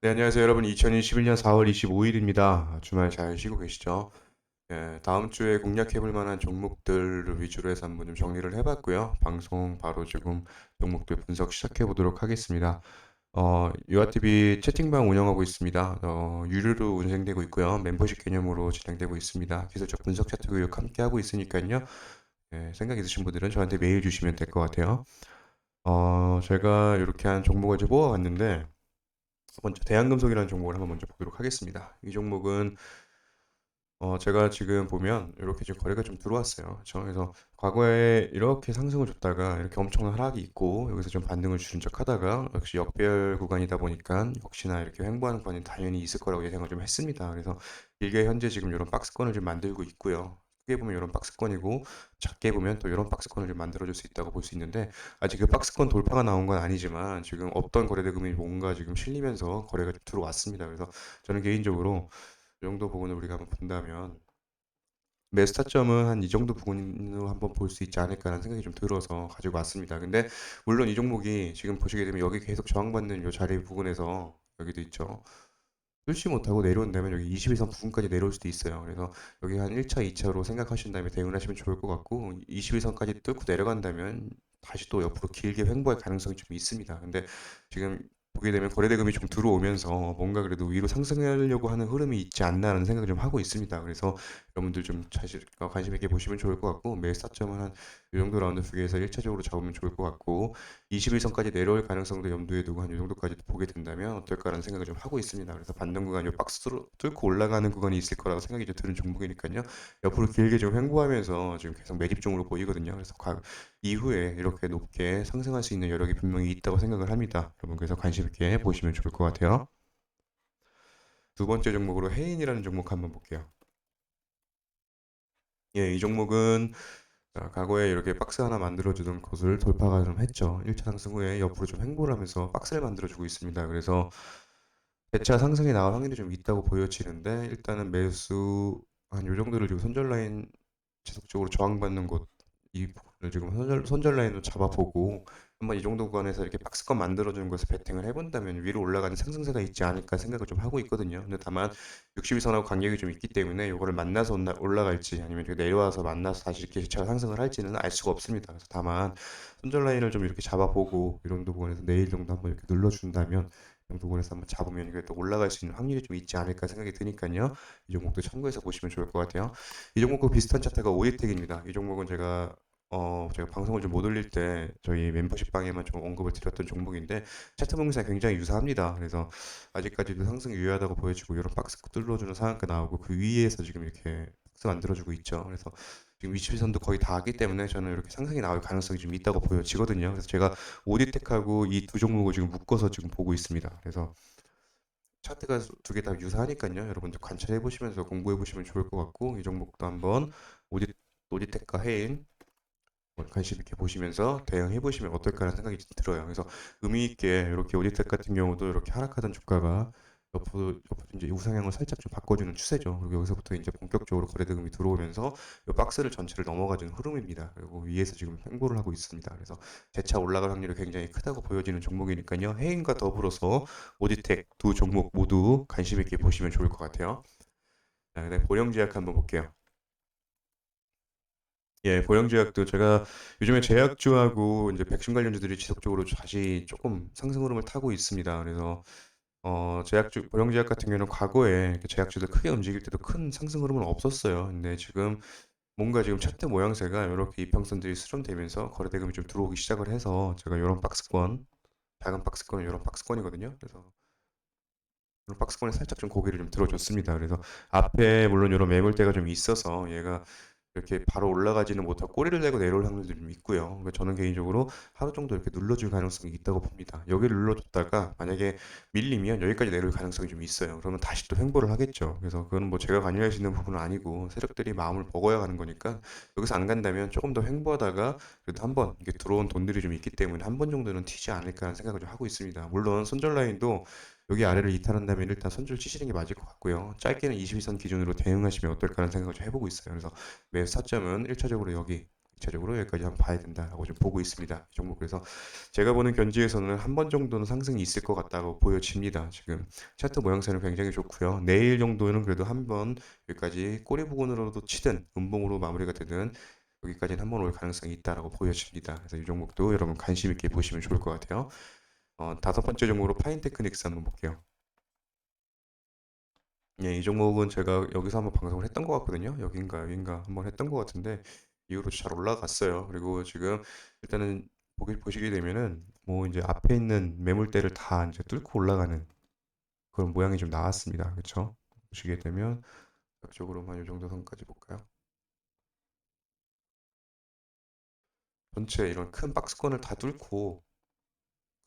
네, 안녕하세요, 여러분. 2021년 4월 25일입니다. 주말 잘 쉬고 계시죠? 예, 다음 주에 공략해 볼 만한 종목들을 위주로 해서 한번 좀 정리를 해봤고요. 방송 바로 지금 종목들 분석 시작해 보도록 하겠습니다. 유아TV 채팅방 운영하고 있습니다. 유료로 운영되고 있고요. 멤버십 개념으로 진행되고 있습니다. 기술적 분석 차트 교육 함께 하고 있으니까요. 예, 생각 있으신 분들은 저한테 메일 주시면 될 것 같아요. 제가 이렇게 한 종목을 이제 뽑아봤는데, 먼저 대한금속이라는 종목을 한번 먼저 보도록 하겠습니다. 이 종목은 제가 지금 보면 이렇게 지금 거래가 좀 들어왔어요. 그렇죠? 그래서 과거에 이렇게 상승을 줬다가 이렇게 엄청난 하락이 있고 여기서 좀 반등을 주는 척 하다가 역시 역별 구간이다 보니까 역시나 이렇게 횡보하는 구간이 당연히 있을 거라고 예상을 좀 했습니다. 그래서 길게 현재 지금 이런 박스권을 좀 만들고 있고요. 크게 보면 이런 박스권이고 작게 보면 또 이런 박스권을 좀 만들어줄 수 있다고 볼 수 있는데, 아직 그 박스권 돌파가 나온 건 아니지만 지금 없던 거래 대금이 뭔가 지금 실리면서 거래가 좀 들어왔습니다. 그래서 저는 개인적으로 이 정도 부분을 우리가 한번 본다면 매수 타점은 한 이 정도 부분으로 한번 볼 수 있지 않을까라는 생각이 좀 들어서 가지고 왔습니다. 근데 물론 이 종목이 지금 보시게 되면 여기 계속 저항받는 이 자리 부분에서 여기도 있죠. 뚫지 못하고 내려온다면 여기 21선 부분까지 내려올 수도 있어요. 그래서 여기 한 1차, 2차로 생각하신 다음에 대응을 하시면 좋을 것 같고, 21선까지 뚫고 내려간다면 다시 또 옆으로 길게 횡보할 가능성이 좀 있습니다. 근데 지금 보게 되면 거래대금이 좀 들어오면서 뭔가 그래도 위로 상승하려고 하는 흐름이 있지 않나라는 생각을 좀 하고 있습니다. 그래서 여러분들 좀 관심 있게 보시면 좋을 것 같고, 매수 타점은 한 이 정도 라운드 쪽에서 1차적으로 잡으면 좋을 것 같고, 21선까지 내려올 가능성도 염두에 두고 한 이 정도까지 보게 된다면 어떨까라는 생각을 좀 하고 있습니다. 그래서 반등 구간, 요 박스로 뚫고 올라가는 구간이 있을 거라고 생각이 좀 드는 종목이니까요. 옆으로 길게 좀 횡보하면서 지금 계속 매집종으로 보이거든요. 그래서 이후에 이렇게 높게 상승할 수 있는 여력이 분명히 있다고 생각을 합니다. 여러분, 그래서 관심 있게 보시면 좋을 것 같아요. 두 번째 종목으로 해인이라는 종목 한번 볼게요. 예, 이 종목은 과거에 이렇게 박스 하나 만들어주던 곳을 돌파가 좀 했죠. 1차 상승 후에 옆으로 좀 횡보를 하면서 박스를 만들어주고 있습니다. 그래서 대차 상승이 나올 확률이 좀 있다고 보여지는데, 일단은 매수 한 요 정도를 지금 손절 라인 지속적으로 저항받는 곳, 이 부분을 지금 손절 라인으로 잡아보고 한번 이 정도 구간에서 이렇게 박스권 만들어주는 것을 베팅을 해본다면 위로 올라가는 상승세가 있지 않을까 생각을 좀 하고 있거든요. 근데 다만 60일선하고 간격이 좀 있기 때문에 이거를 만나서 올라갈지 아니면 이렇게 내려와서 만나서 다시 이렇게 제가 상승을 할지는 알 수가 없습니다. 그래서 다만 손절 라인을 좀 이렇게 잡아보고 이 정도 부분에서 내일 정도 한번 이렇게 눌러준다면 이 정도 부분에서 한번 잡으면 이게 또 올라갈 수 있는 확률이 좀 있지 않을까 생각이 드니까요. 이 종목도 참고해서 보시면 좋을 것 같아요. 이 종목과 비슷한 차트가 오디텍입니다. 이 종목은 제가 방송을 좀 못 올릴 때 저희 멤버십 방에만 좀 언급을 드렸던 종목인데, 차트 분석이 굉장히 유사합니다. 그래서 아직까지도 상승이 유효하다고 보여지고 이런 박스 뚫어주는 상한가 나오고 그 위에서 지금 이렇게 박스 만들어주고 있죠. 그래서 지금 위치선도 거의 다 하기 때문에 저는 이렇게 상승이 나올 가능성이 좀 있다고 보여지거든요. 그래서 제가 오디텍하고 이 두 종목을 지금 묶어서 지금 보고 있습니다. 그래서 차트가 두 개 다 유사하니까요. 여러분들 관찰해 보시면서 공부해 보시면 좋을 것 같고, 이 종목도 한번 오디 오디텍과 해인 관심 있게 보시면서 대응해 보시면 어떨까라는 생각이 들어요. 그래서 의미 있게 이렇게 오디텍 같은 경우도 이렇게 하락하던 주가가 옆으로 이제 우상향을 살짝 좀 바꿔주는 추세죠. 그리고 여기서부터 이제 본격적으로 거래 대금이 들어오면서 이 박스를 전체를 넘어가주는 흐름입니다. 그리고 위에서 지금 횡보를 하고 있습니다. 그래서 재차 올라갈 확률이 굉장히 크다고 보여지는 종목이니까요. 해인과 더불어서 오디텍 두 종목 모두 관심 있게 보시면 좋을 것 같아요. 자, 그다음에 보령제약 한번 볼게요. 예, 보령제약도 제가 요즘에 제약주하고 이제 백신 관련주들이 지속적으로 다시 조금 상승 흐름을 타고 있습니다. 그래서 보령제약 같은 경우는 과거에 이렇게 제약주들 크게 움직일 때도 큰 상승 흐름은 없었어요. 근데 지금 뭔가 지금 차트 모양새가 이렇게 이평선들이 수렴되면서 거래 대금이 좀 들어오기 시작을 해서 제가 이런 박스권, 작은 박스권은 이런 박스권이거든요. 그래서 이런 박스권에 살짝 좀 고개를 좀 들어줬습니다. 그래서 앞에 물론 이런 매물대가 좀 있어서 얘가 이렇게 바로 올라가지는 못하고 꼬리를 내고 내려올 확률도 좀 있고요. 그러니까 저는 개인적으로 하루 정도 이렇게 눌러줄 가능성이 있다고 봅니다. 여기를 눌러줬다가 만약에 밀리면 여기까지 내려올 가능성이 좀 있어요. 그러면 다시 또 횡보를 하겠죠. 그래서 그건 뭐 제가 관여할 수 있는 부분은 아니고 세력들이 마음을 먹어야 가는 거니까, 여기서 안 간다면 조금 더 횡보하다가 그래도 한번 이게 들어온 돈들이 좀 있기 때문에 한 번 정도는 튀지 않을까라는 생각을 좀 하고 있습니다. 물론 손절 라인도 여기 아래를 이탈한다면 일단 손절 치시는 게 맞을 것 같고요. 짧게는 22선 기준으로 대응하시면 어떨까라는 생각을 좀 해보고 있어요. 그래서 매수 타점은 1차적으로 여기 전체적으로 여기까지 한번 봐야 된다라고 좀 보고 있습니다. 이 종목. 그래서 제가 보는 견지에서는 한 번 정도는 상승이 있을 것 같다고 보여집니다. 지금 차트 모양새는 굉장히 좋고요. 내일 정도는 그래도 한번 여기까지 꼬리 부근으로도 치든 음봉으로 마무리가 되든 여기까지는 한 번 올 가능성이 있다라고 보여집니다. 그래서 이 종목도 여러분 관심 있게 보시면 좋을 것 같아요. 다섯 번째 종목으로 파인테크닉스 한번 볼게요. 예, 이 종목은 제가 여기서 한번 방송을 했던 것 같거든요. 여긴가 한번 했던 것 같은데 이후로 잘 올라갔어요. 그리고 지금 일단은 보시게 되면은 뭐 이제 앞에 있는 매물대를 다 이제 뚫고 올라가는 그런 모양이 좀 나왔습니다. 그렇죠? 보시게 되면 적극적으로만 이 정도 선까지 볼까요? 전체 이런 큰 박스권을 다 뚫고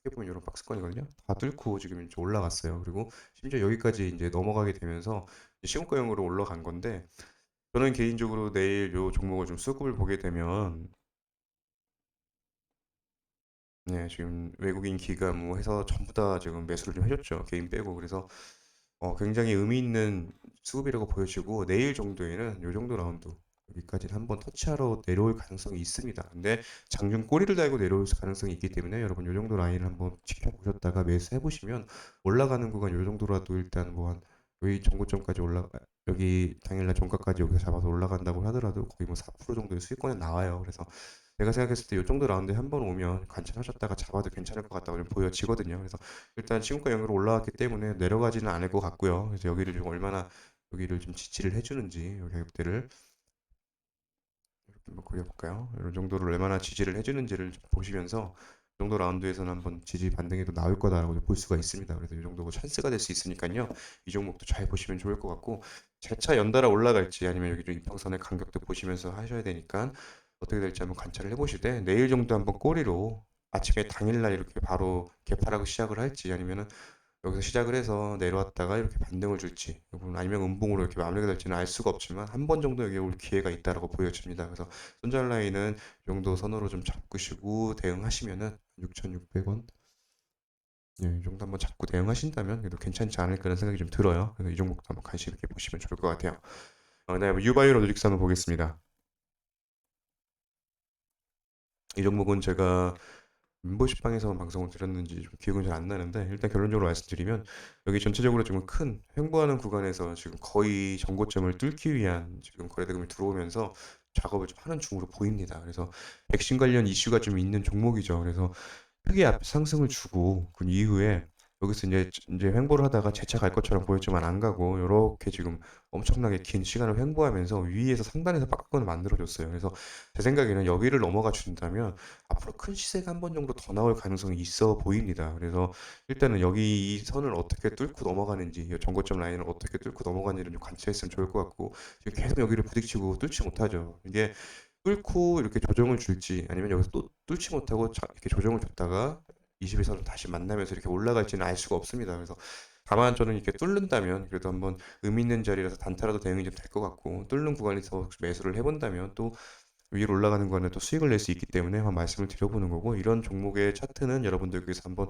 크게 보면 이런 박스권이거든요. 다 뚫고 지금 이제 올라갔어요. 그리고 심지어 여기까지 이제 넘어가게 되면서 시공가형으로 올라간 건데 저는 개인적으로 내일 요 종목을 좀 수급을 보게 되면 네, 지금 외국인 기관 뭐 해서 전부 다 지금 매수를 좀 해줬죠. 개인 빼고. 그래서 굉장히 의미 있는 수급이라고 보여지고 내일 정도에는 요 정도 라운드 여기까지는 한번 터치하러 내려올 가능성이 있습니다. 근데 장중 꼬리를 달고 내려올 가능성이 있기 때문에 여러분 요 정도 라인을 한번 지켜보셨다가 매수해 보시면 올라가는 구간 요 정도라도 일단 뭐 한 여기 전고점까지 올라가 여기 당일날 종가까지 여기서 잡아서 올라간다고 하더라도 거의 뭐 4% 정도의 수익권에 나와요. 그래서 제가 생각했을 때 이 정도 라운드에 한 번 오면 관찰하셨다가 잡아도 괜찮을 것 같다고 좀 보여지거든요. 그래서 일단 시공가형으로 올라왔기 때문에 내려가지는 않을 것 같고요. 그래서 여기를 좀 얼마나 여기를 좀 지지를 해주는지 여기 가격대를 이렇게 한번 그려볼까요? 이런 정도를 얼마나 지지를 해주는지를 좀 보시면서 이 정도 라운드에서는 한번 지지 반등에도 나올 거다라고 볼 수가 있습니다. 그래서 이 정도가 찬스가 될 수 있으니까요. 이 종목도 잘 보시면 좋을 것 같고 재차 연달아 올라갈지 아니면 여기 좀 이평선의 간격도 보시면서 하셔야 되니까 어떻게 될지 한번 관찰을 해보시되 내일 정도 한번 꼬리로 아침에 당일날 이렇게 바로 개파라고 시작을 할지 아니면은 여기서 시작을 해서 내려왔다가 이렇게 반등을 줄지 아니면 음봉으로 이렇게 마무리가 될지는 알 수가 없지만 한 번 정도 여기 올 기회가 있다라고 보여집니다. 그래서 손절 라인은 이 정도 선으로 좀 잡으시고 대응하시면은 6,600원 예, 이 정도 한번 잡고 대응하신다면 그래도 괜찮지 않을까라는 생각이 좀 들어요. 그래서 이 종목도 한번 관심 있게 보시면 좋을 것 같아요. 그다음에 유바이오 로직스 한번 보겠습니다. 이 종목은 제가 멤버십방에서 방송을 드렸는지 좀 기억은 잘 안 나는데 일단 결론적으로 말씀드리면 여기 전체적으로 지금 큰 횡보하는 구간에서 지금 거의 전고점을 뚫기 위한 지금 거래대금이 들어오면서 작업을 좀 하는 중으로 보입니다. 그래서 백신 관련 이슈가 좀 있는 종목이죠. 그래서 크게 앞 상승을 주고 그 이후에 여기서 이제 횡보를 하다가 재차 갈 것처럼 보였지만 안 가고 이렇게 지금 엄청나게 긴 시간을 횡보하면서 위에서 상단에서 박스권을 만들어줬어요. 그래서 제 생각에는 여기를 넘어가 준다면 앞으로 큰 시세가 한 번 정도 더 나올 가능성이 있어 보입니다. 그래서 일단은 여기 이 선을 어떻게 뚫고 넘어가는지, 이 정고점 라인을 어떻게 뚫고 넘어가는지를 좀 관찰했으면 좋을 것 같고 지금 계속 여기를 부딪히고 뚫지 못하죠. 이게 뚫고 이렇게 조정을 줄지 아니면 여기서 또 뚫지 못하고 이렇게 조정을 줬다가 20에서는 다시 만나면서 이렇게 올라갈지는 알 수가 없습니다. 그래서 다만 저는 이렇게 뚫는다면 그래도 한번 의미 있는 자리라서 단타라도 대응이 좀 될 것 같고 뚫는 구간에서 매수를 해본다면 또 위로 올라가는 거는 또 수익을 낼 수 있기 때문에 한번 말씀을 드려보는 거고 이런 종목의 차트는 여러분들께서 한번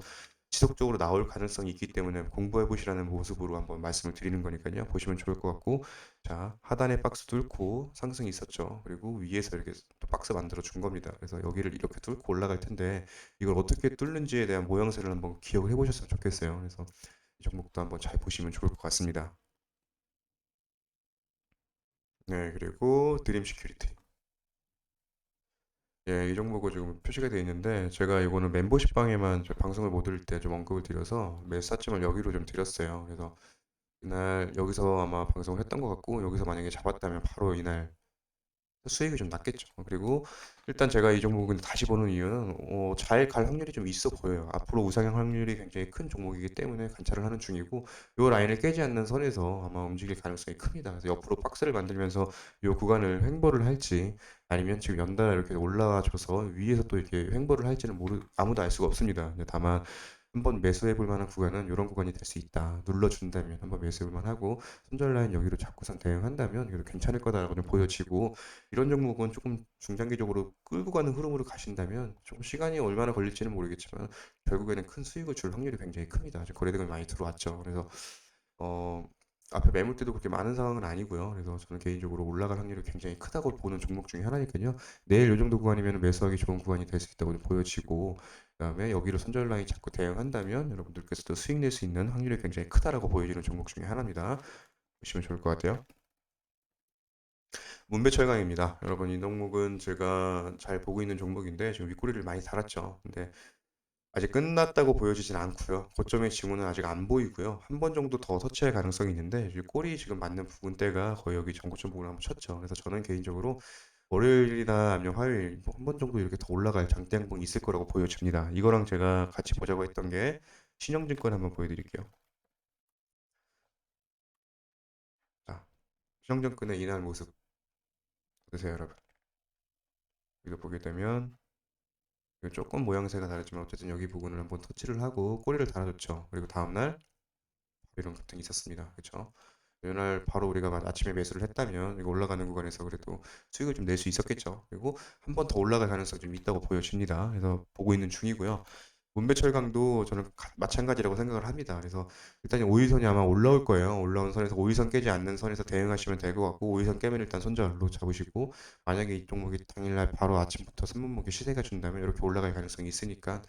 지속적으로 나올 가능성이 있기 때문에 공부해 보시라는 모습으로 한번 말씀을 드리는 거니까요. 보시면 좋을 것 같고 자 하단에 박스 뚫고 상승이 있었죠. 그리고 위에서 이렇게 또 박스 만들어 준 겁니다. 그래서 여기를 이렇게 뚫고 올라갈 텐데 이걸 어떻게 뚫는지에 대한 모양새를 한번 기억을 해보셨으면 좋겠어요. 그래서 이 종목도 한번 잘 보시면 좋을 것 같습니다. 네, 그리고 드림 시큐리티. 예, 이 종목은 지금 표시가 되어 있는데 제가 이거는 멤버십 방에만 저 방송을 못 들을 때 좀 언급을 드려서 매 사쯤을 여기로 좀 드렸어요. 그래서 이날 여기서 아마 방송을 했던 것 같고 여기서 만약에 잡았다면 바로 이날 수익이 좀 낮겠죠. 그리고 일단 제가 이 종목은 다시 보는 이유는 잘 갈 확률이 좀 있어 보여요. 앞으로 우상향 확률이 굉장히 큰 종목이기 때문에 관찰을 하는 중이고 이 라인을 깨지 않는 선에서 아마 움직일 가능성이 큽니다. 그래서 옆으로 박스를 만들면서 이 구간을 횡보를 할지 아니면 지금 연달아 이렇게 올라와줘서 위에서 또 이렇게 횡보를 할지는 아무도 알 수가 없습니다. 근데 다만 한번 매수해 볼 만한 구간은 이런 구간이 될 수 있다. 눌러준다면 한번 매수해 볼 만하고 손절 라인 여기로 잡고선 대응한다면 그래도 괜찮을 거다라고 좀 보여지고 이런 종목은 조금 중장기적으로 끌고 가는 흐름으로 가신다면 좀 시간이 얼마나 걸릴지는 모르겠지만 결국에는 큰 수익을 줄 확률이 굉장히 큽니다. 지금 거래대금이 많이 들어왔죠. 그래서 어, 앞에 매물대도 그렇게 많은 상황은 아니고요. 그래서 저는 개인적으로 올라갈 확률이 굉장히 크다고 보는 종목 중에 하나니까요. 내일 요 정도 구간이면 매수하기 좋은 구간이 될 수 있다고 보여지고, 그다음에 여기로 손절 라인 잡고 대응한다면 여러분들께서도 수익 낼 수 있는 확률이 굉장히 크다라고 보여지는 종목 중에 하나입니다. 보시면 좋을 것 같아요. 문배철강입니다. 여러분, 이 종목은 제가 잘 보고 있는 종목인데 지금 윗꼬리를 많이 달았죠. 근데 아직 끝났다고 보여지진 않고요. 고점의 징후는 아직 안 보이고요. 한 번 정도 더 터치할 가능성이 있는데 이 꼬리 지금 맞는 부분대가 거의 여기 전고점 부분을 한번 쳤죠. 그래서 저는 개인적으로 월요일이나 아니면 화요일 뭐 한 번 정도 이렇게 더 올라갈 장대 양봉이 있을 거라고 보여집니다. 이거랑 제가 같이 보자고 했던 게 신영증권 한번 보여드릴게요. 자, 신영증권의 이날 모습 보세요, 여러분. 이거 보게 되면 이거 조금 모양새가 다르지만 어쨌든 여기 부분을 한번 터치를 하고 꼬리를 달아줬죠. 그리고 다음날 이런 급등이 있었습니다. 그렇죠? 이날 바로 우리가 아침에 매수를 했다면 이거 올라가는 구간에서 그래도 수익을 좀 낼 수 있었겠죠. 그리고 한 번 더 올라갈 가능성이 좀 있다고 보여집니다. 그래서 보고 있는 중이고요. 문배철강도 저는 마찬가지라고 생각을 합니다. 그래서 일단 5일선이 아마 올라올 거예요. 올라온 선에서 5일선 깨지 않는 선에서 대응하시면 될 것 같고 5일선 깨면 일단 손절로 잡으시고, 만약에 이 종목이 당일날 바로 아침부터 3분목에 시세가 준다면 이렇게 올라갈 가능성이 있으니까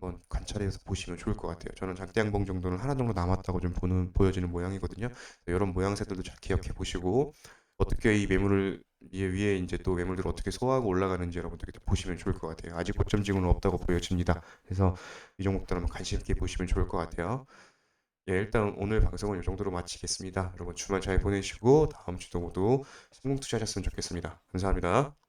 한번 관찰해서 보시면 좋을 것 같아요. 저는 장대양봉 정도는 하나 정도 남았다고 좀 보여지는 모양이거든요. 이런 모양새들도 잘 기억해 보시고 어떻게 이 매물을 위에 이제 또 매물들을 어떻게 소화하고 올라가는지 여러분들이 보시면 좋을 것 같아요. 아직 고점 지구는 없다고 보여집니다. 그래서 이 종목들 한번 관심 있게 보시면 좋을 것 같아요. 예, 일단 오늘 방송은 이 정도로 마치겠습니다. 여러분 주말 잘 보내시고 다음 주도 모두 성공 투자하셨으면 좋겠습니다. 감사합니다.